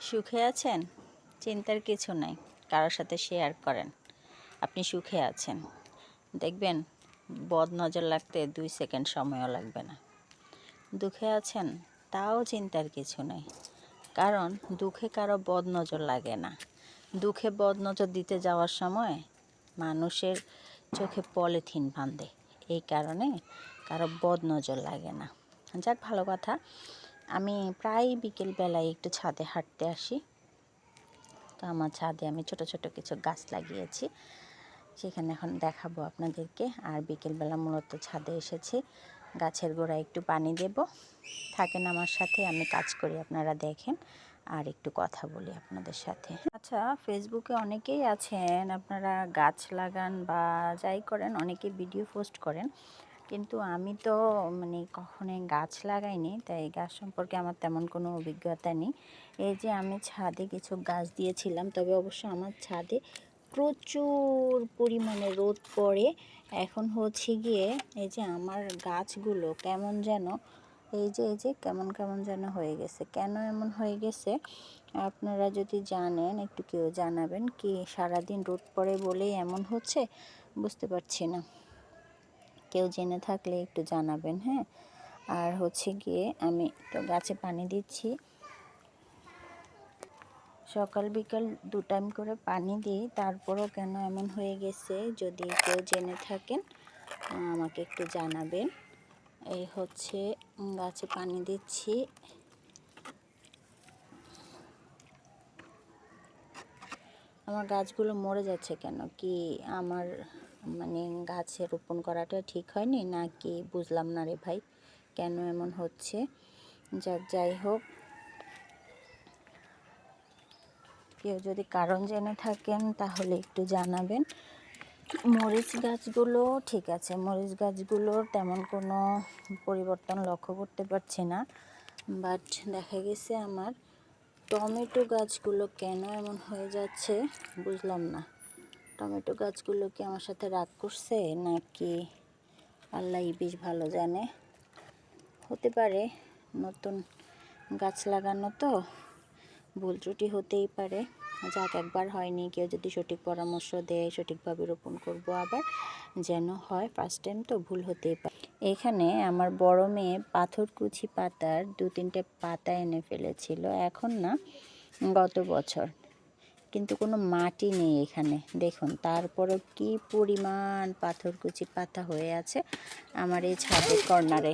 সুখে আছেন? চিন্তার কিছু নাই, কারোর সাথে শেয়ার করেন। আপনি সুখে আছেন, দেখবেন বদ নজর লাগতে 2 সেকেন্ড সময়ও লাগবে না। দুঃখে আছেন, তাও চিন্তার কিছু নাই, কারণ দুঃখে কারো বদ নজর লাগে না। দুঃখে বদ নজর দিতে যাওয়ার সময় মানুষের চোখে পলিথিন বাঁধে, এই কারণে কারো বদ নজর লাগে না। যাক, ভালো কথা। আমি প্রায় বিকেলবেলায় একটু ছাদে হাঁটতে আসি। তো আমার ছাদে আমি ছোট ছোট কিছু গাছ লাগিয়েছি, সেখানে এখন দেখাবো আপনাদেরকে। আর বিকেলবেলা মূলত ছাদে এসেছি, গাছের গোড়ায় একটু পানি দেব। থাকেন আমার সাথে, আমি কাজ করি, আপনারা দেখেন আর একটু কথা বলি আপনাদের সাথে। আচ্ছা, ফেসবুকে অনেকেই আছেন, আপনারা গাছ লাগান বা যাই করেন, অনেকে ভিডিও পোস্ট করেন, কিন্তু আমি তো কখনোই গাছ লাগাইনি, তাই গাছ সম্পর্কে আমার তেমন কোনো অভিজ্ঞতা নেই। এই যে আমি ছাদে কিছু গাছ দিয়েছিলাম, তবে অবশ্য আমার ছাদে প্রচুর পরিমাণে রোদ পড়ে। এখন হচ্ছে গিয়ে এই যে আমার গাছগুলো কেমন যেন এই যে কেমন কেমন যেন হয়ে গেছে। কেন এমন হয়ে গেছে আপনারা যদি জানেন একটু কেউ জানাবেন। কি সারাদিন রোদ পড়ে বলেই এমন হচ্ছে, বুঝতে পারছি না। কেউ জেনে থাকলে একটু জানাবেন, হ্যাঁ। আর হচ্ছে গিয়ে আমি তো গাছে পানি দিচ্ছি, সকাল বিকাল 2 টাইম করে পানি দিই, তারপরও কেন এমন হয়ে গেছে যদি কেউ জেনে থাকেন আমাকে একটু জানাবেন। এই হচ্ছে গাছে পানি দিচ্ছি। আমার গাছগুলো মরে যাচ্ছে কেন? কি আমার গাছে রোপণ করাটা ঠিক হয়নি নাকি বুঝলাম না রে ভাই, কেন এমন হচ্ছে। যাই হোক, কেউ যদি কারণ জেনে থাকেন তাহলে একটু জানাবেন। মরিচ গাছগুলো ঠিক আছে, মরিচ গাছগুলোর তেমন কোনো পরিবর্তন লক্ষ্য করতে পারছি না, বাট দেখা গেছে আমার টমেটো গাছগুলো কেন এমন হয়ে যাচ্ছে বুঝলাম না। টমেটো গাছগুলো কি আমার সাথে রাগ করছে নাকি আল্লাহই বেশ ভালো জানে। হতে পারে, নতুন গাছ লাগানো তো ভুল ত্রুটি হতেই পারে। যাক, একবার হয়নি, কেউ যদি সঠিক পরামর্শ দেয় সঠিকভাবে রোপণ করব আবার, যেন হয়। ফার্স্ট টাইম তো ভুল হতেই পারে। এখানে আমার বড় মেয়ে পাথরকুচি পাতার 2-3টে পাতা এনে ফেলেছিল, এখন না, গত বছর। কিন্তু কোনো মাটি নেই এখানে, দেখুন। তারপরও কি পরিমাণ পাথরকুচি পাতা হয়ে আছে আমার এই ছাদের কর্নারে।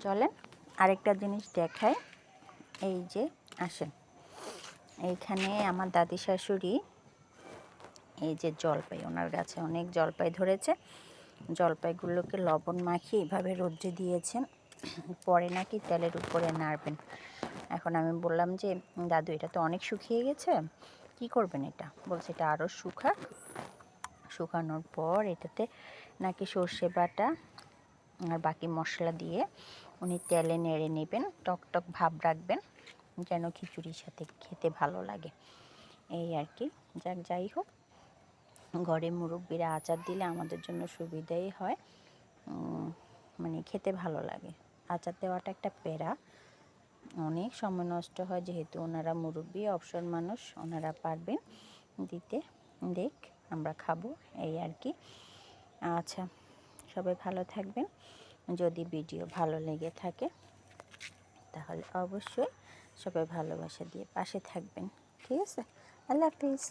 চলেন আরেকটা জিনিস দেখাই। এই যে আসেন, এইখানে আমার দাদি শাশুড়ি এই যে জলপাই, ওনার গাছে অনেক জলপাই ধরেছে। জলপাইগুলোকে লবণ মাখিয়ে এভাবে রোদ্রে দিয়েছেন, পরে নাকি তেলের উপরে নাড়বেন। এখন আমি বললাম যে দাদু, এটা তো অনেক শুকিয়ে গেছে, কি করবেন এটা? বলছে এটা আরও শুকানোর পর এটাতে নাকি সর্ষে বাটা আর বাকি মশলা দিয়ে উনি তেলে নেড়ে নেবেন, টকটক ভাব রাখবেন, যেন খিচুড়ির সাথে খেতে ভালো লাগে, এই আর কি। যাই হোক, ঘরে মুরব্বিরা আচার দিলে আমাদের জন্য সুবিধাই হয়, খেতে ভালো লাগে। আচার দেওয়াটা একটা প্যারা, অনেক সময় নষ্ট হয়, যেহেতু ওনারা মুরব্বি, অবসর মানুষ, ওনারা পারবেন দিতে। দেখ, আমরা খাবো, এই আর কি। আচ্ছা, সবাই ভালো থাকবেন। যদি ভিডিও ভালো লেগে থাকে তাহলে অবশ্যই সবাই ভালোবাসা দিয়ে পাশে থাকবেন, ঠিক আছে? আল্লাহ হাফিজ।